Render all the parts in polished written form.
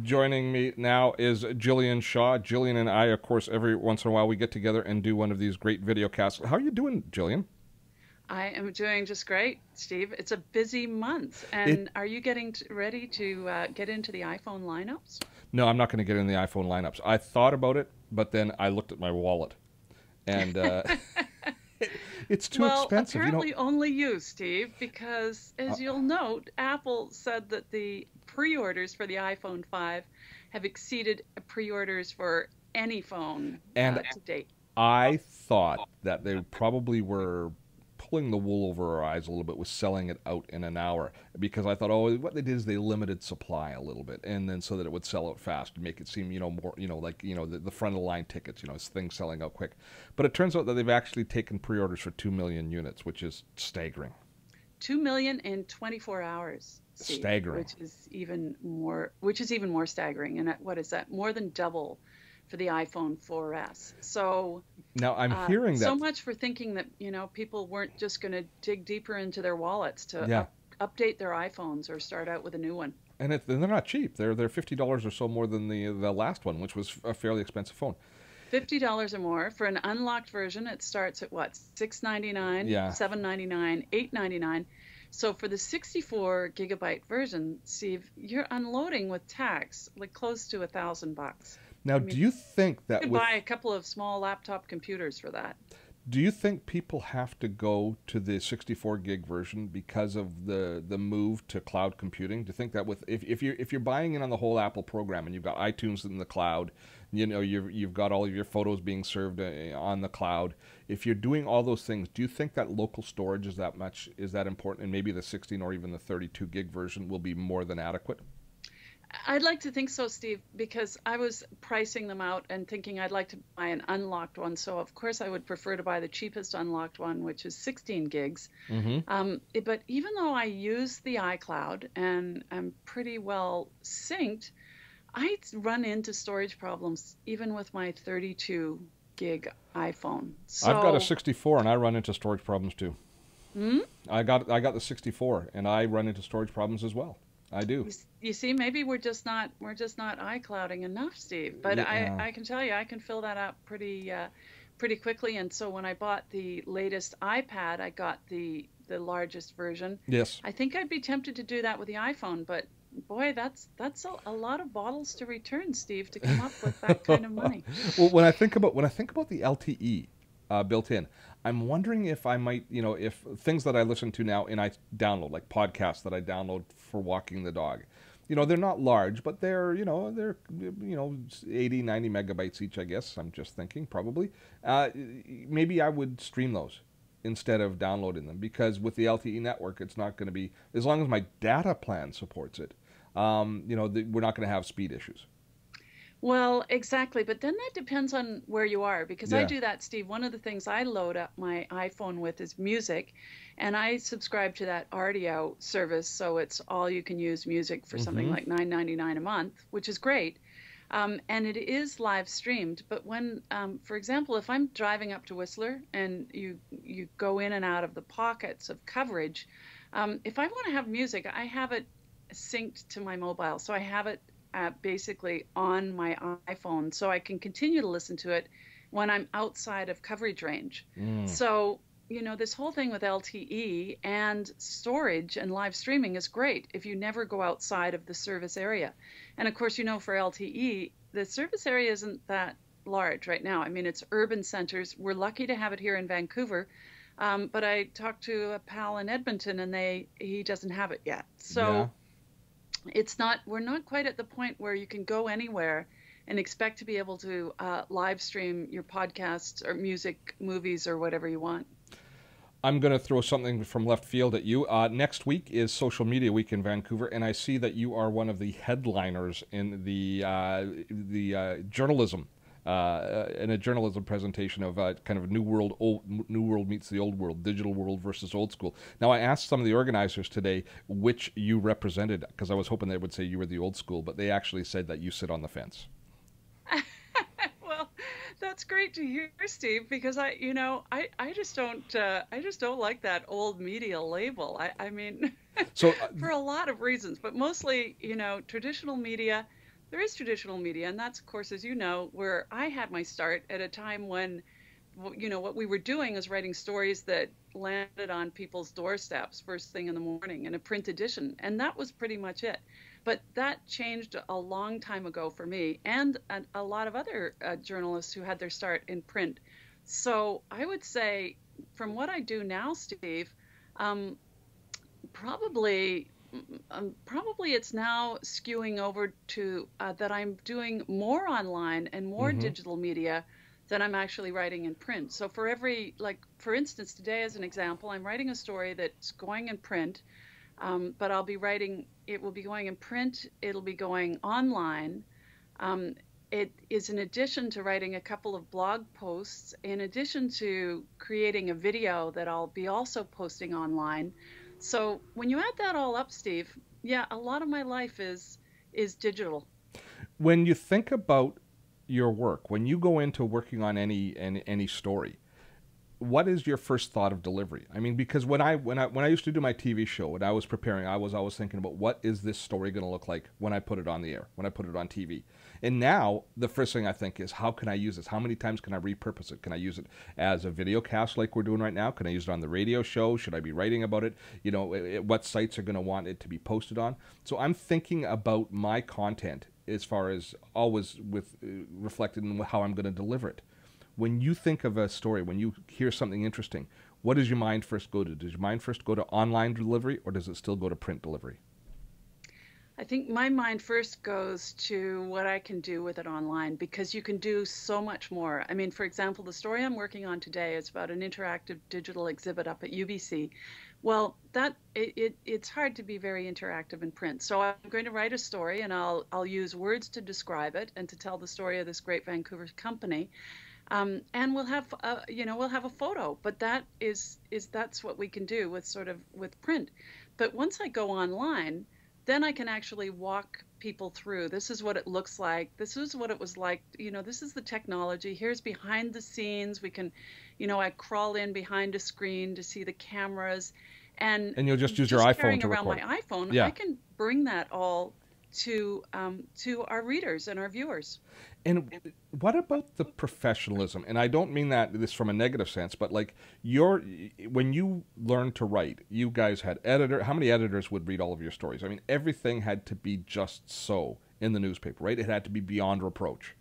Joining me now is Jillian Shaw. Jillian and I, of course, every once in a while we get together and do one of these great video casts. How are you doing, Jillian? I am doing just great, Steve. It's a busy month. It And are you getting ready to get into the iPhone lineups? No, I'm not going to get in the iPhone lineups. I thought about it, but then I looked at my wallet, and it's too Well, expensive. apparently only you, Steve, because Uh, as you'll note, Apple said that the pre-orders for the iPhone 5 have exceeded pre-orders for any phone and to date. I thought that they probably were pulling the wool over our eyes a little bit with selling it out in an hour, because I thought, oh, what they did is they limited supply a little bit, and then so that it would sell out fast and make it seem, more, like, the front of the line tickets, things selling out quick. But it turns out that they've actually taken pre-orders for 2 million units, which is staggering. 2 million in 24 hours, Steve, Staggering. which is even more staggering. And what is that? More than double for the iPhone 4S. So, Now I'm hearing so that, much for thinking that, people weren't just going to dig deeper into their wallets to yeah, update their iPhones or start out with a new one. and they're not cheap. They're $50 or so more than the last one, which was a fairly expensive phone. $50 or more for an unlocked version. It starts at what? 699, Yeah. 799, 899. So for the 64 gigabyte version, Steve, you're unloading with tax like close to $1,000. Now, I do mean, you think you that could with buy a couple of small laptop computers for that. Do you think people have to go to the 64 gig version because of the move to cloud computing? Do you think that with if you're buying in on the whole Apple program and you've got iTunes in the cloud, you've got all of your photos being served on the cloud. If you're doing all those things, do you think that local storage is that important, and maybe the 16 or even the 32 gig version will be more than adequate? I'd like to think so, Steve, because I was pricing them out and thinking I'd like to buy an unlocked one. So, of course, I would prefer to buy the cheapest unlocked one, which is 16 gigs. Mm-hmm. But even though I use the iCloud and I'm pretty well synced, I run into storage problems even with my 32 gig iPhone. I've got a So, 64 and I run into storage problems too. hmm? I got the 64 and I run into storage problems as well. I do. You see, maybe we're just not iClouding enough, Steve. But I Yeah. I can tell you, I can fill that up pretty quickly. And so when I bought the latest iPad, I got the largest version. Yes. I think I'd be tempted to do that with the iPhone, but boy, that's a lot of bottles to return, Steve, to come up with that kind of money. Well, when I think about the LTE built in, I'm wondering if I might, if things that I listen to now and I download, like podcasts that I download for walking the dog, they're not large, but they're 80, 90 megabytes each, I guess. I'm just thinking probably. Maybe I would stream those instead of downloading them, because with the LTE network, it's not going to be, as long as my data plan supports it, we're not going to have speed issues. Well, exactly. But then that depends on where you are, because I Yeah. do that, Steve. One of the things I load up my iPhone with is music, and I subscribe to that Audio service, so it's all you can use music for something Mm-hmm. like 9.99 a month, which is great. And it is live streamed. But when, for example, if I'm driving up to Whistler and you go in and out of the pockets of coverage, if I want to have music, I have it synced to my mobile. So I have it basically on my iPhone, so I can continue to listen to it when I'm outside of coverage range. Mm. So, this whole thing with LTE and storage and live streaming is great if you never go outside of the service area. And of course, for LTE, the service area isn't that large right now. I mean, it's urban centers. We're lucky to have it here in Vancouver. But I talked to a pal in Edmonton, and he doesn't have it yet. Yeah. So we're not quite at the point where you can go anywhere and expect to be able to live stream your podcasts or music, movies, or whatever you want. I'm going to throw something from left field at you. Next week is Social Media Week in Vancouver, and I see that you are one of the headliners in the journalism in a journalism presentation of kind of new world meets the old world, digital world versus old school. Now, I asked some of the organizers today which you represented, because I was hoping they would say you were the old school, but they actually said that you sit on the fence. Well, that's great to hear, Steve, because I just don't like that old media label. I mean, So, for a lot of reasons, but mostly, traditional media. there is traditional media, and that's, of course, as you know, where I had my start at a time when, what we were doing is writing stories that landed on people's doorsteps first thing in the morning in a print edition, and that was pretty much it. But that changed a long time ago for me and a lot of other journalists who had their start in print. So I would say, from what I do now, Steve, um, probably probably it's now skewing over to that I'm doing more online and more Hmm. digital media than I'm actually writing in print. So for every, like, for instance, today as an example, I'm writing a story that's going in print, but it will be going in print, it'll be going online. Um, it is in addition to writing a couple of blog posts, in addition to creating a video that I'll be also posting online. So when you add that all up, Steve, yeah, a lot of my life is digital. When you think about your work, when you go into working on any story, what is your first thought of delivery? I mean, because when I used to do my TV show and I was preparing, I was always thinking about what is this story going to look like when I put it on the air, when I put it on TV. And now the first thing I think is, how can I use this? How many times can I repurpose it? Can I use it as a video cast like we're doing right now? Can I use it on the radio show? Should I be writing about it? What sites are going to want it to be posted on? So I'm thinking about my content as far as always with reflected in how I'm going to deliver it. When you think of a story, when you hear something interesting, what does your mind first go to? Does your mind first go to online delivery, or does it still go to print delivery? I think my mind first goes to what I can do with it online because you can do so much more. I mean, for example, the story I'm working on today is about an interactive digital exhibit up at UBC. Well, it's hard to be very interactive in print. So I'm going to write a story and I'll use words to describe it and to tell the story of this great Vancouver company. And we'll have a photo, but that's what we can do with sort of with print. But once I go online, then I can actually walk people through. This is what it looks like. This is what it was like. This is the technology. Here's behind the scenes. I crawl in behind a screen to see the cameras, and And you'll just use your just iPhone carrying to around record my it. iPhone, I Yeah. can bring that all to our readers and our viewers. And what about the professionalism? And I don't mean that this from a negative sense, but like when you learned to write, you guys had editor. How many editors would read all of your stories? I mean, everything had to be just so in the newspaper, right? It had to be beyond reproach.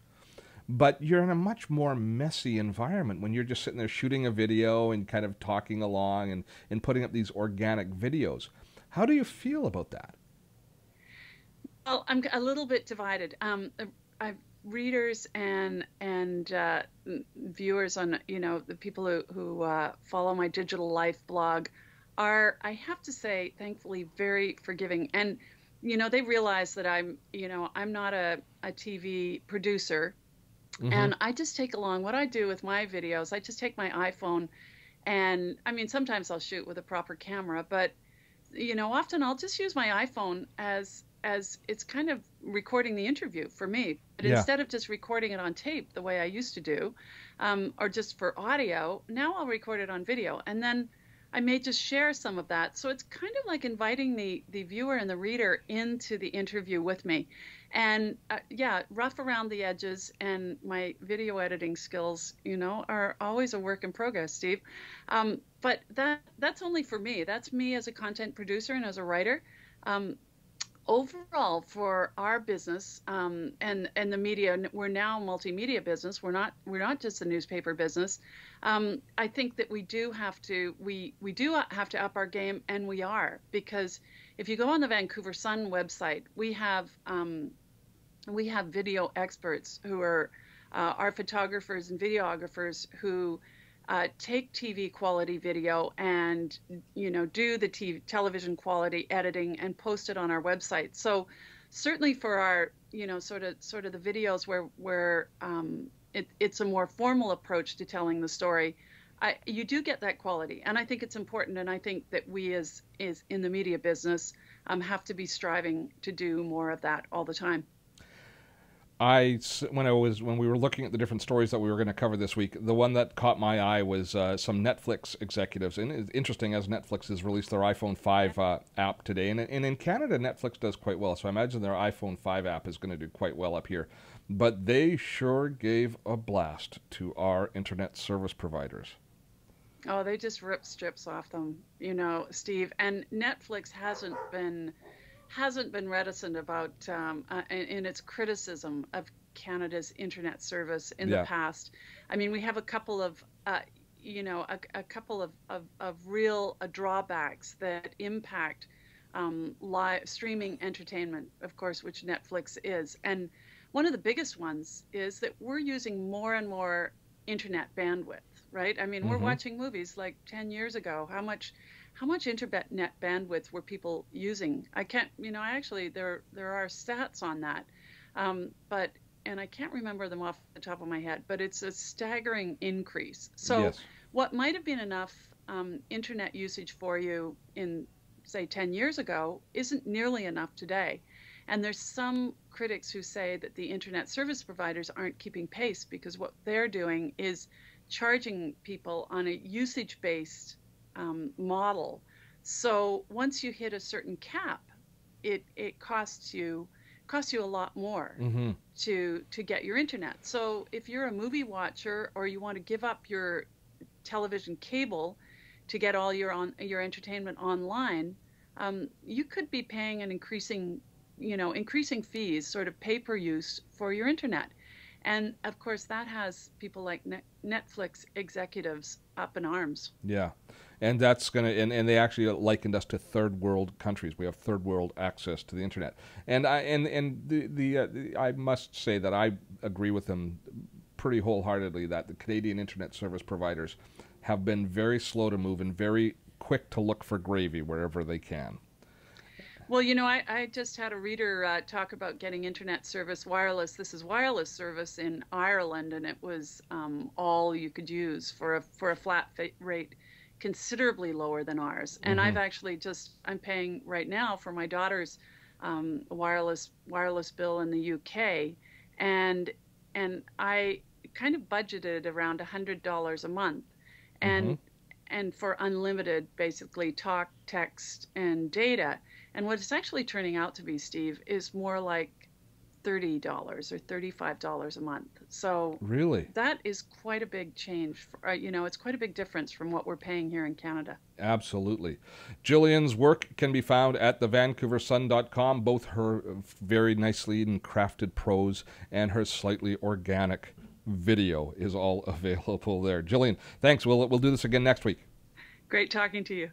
But you're in a much more messy environment when you're just sitting there shooting a video and kind of talking along and putting up these organic videos. How do you feel about that? Well, I'm a little bit divided. I've readers and viewers on, the people who follow my digital life blog are, I have to say, thankfully very forgiving. And they realize that I'm not a TV producer, Mm-hmm. and I just take along what I do with my videos. I just take my iPhone, and I mean, sometimes I'll shoot with a proper camera, but often I'll just use my iPhone as it's kind of recording the interview for me. But Yeah. instead of just recording it on tape the way I used to do, or just for audio, now I'll record it on video, and then I may just share some of that. So it's kind of like inviting the viewer and the reader into the interview with me. And yeah, rough around the edges, and my video editing skills, are always a work in progress, Steve. But that's only for me. That's me as a content producer and as a writer. Um, Overall, for our business, and the media, we're now a multimedia business. We're not just a newspaper business. I think that we do have to up our game, and we are, because if you go on the Vancouver Sun website, we have video experts who are our photographers and videographers who take TV quality video and do the television quality editing and post it on our website. So certainly for our sort of the videos where it's a more formal approach to telling the story, you do get that quality, and I think it's important. And I think that we as is in the media business have to be striving to do more of that all the time. When we were looking at the different stories that we were going to cover this week, the one that caught my eye was some Netflix executives. And it's interesting, as Netflix has released their iPhone 5 app today, and in Canada, Netflix does quite well. So I imagine their iPhone 5 app is going to do quite well up here. But they sure gave a blast to our internet service providers. Oh, they just rip strips off them, Steve. And Netflix hasn't been reticent about in its criticism of Canada's internet service in the Yeah. past. I mean, we have a couple of a couple of real drawbacks that impact live streaming entertainment, of course, which Netflix is. And one of the biggest ones is that we're using more and more internet bandwidth, right? I mean, we're Mm-hmm. watching movies like 10 years ago. How much internet bandwidth were people using? I can't, I actually there are stats on that, but and I can't remember them off the top of my head, but it's a staggering increase. So Yes. what might have been enough internet usage for you in, say, 10 years ago isn't nearly enough today. And there's some critics who say that the internet service providers aren't keeping pace because what they're doing is charging people on a usage-based model. So once you hit a certain cap, it costs you a lot more Mm-hmm. to get your internet. So if you're a movie watcher or you want to give up your television cable to get all your entertainment online, you could be paying an increasing fees, sort of pay per use for your internet. And of course, that has people like Netflix executives up in arms. Yeah, and that's gonna and they actually likened us to third world countries. We have third world access to the internet, and I must say that I agree with them pretty wholeheartedly that the Canadian internet service providers have been very slow to move and very quick to look for gravy wherever they can. Well, I just had a reader talk about getting internet service wireless. This is wireless service in Ireland, and it was all you could use for a flat rate, considerably lower than ours. And Mm-hmm. I'm paying right now for my daughter's wireless bill in the UK, and I kind of budgeted around $100 a month, Mm-hmm. and for unlimited, basically talk, text, and data. And what it's actually turning out to be, Steve, is more like $30 or $35 a month. So Really? that is quite a big change. It's quite a big difference from what we're paying here in Canada. Absolutely. Jillian's work can be found at thevancouversun.com, both her very nicely and crafted prose and her slightly organic video is all available there. Jillian, thanks. We'll do this again next week. Great talking to you.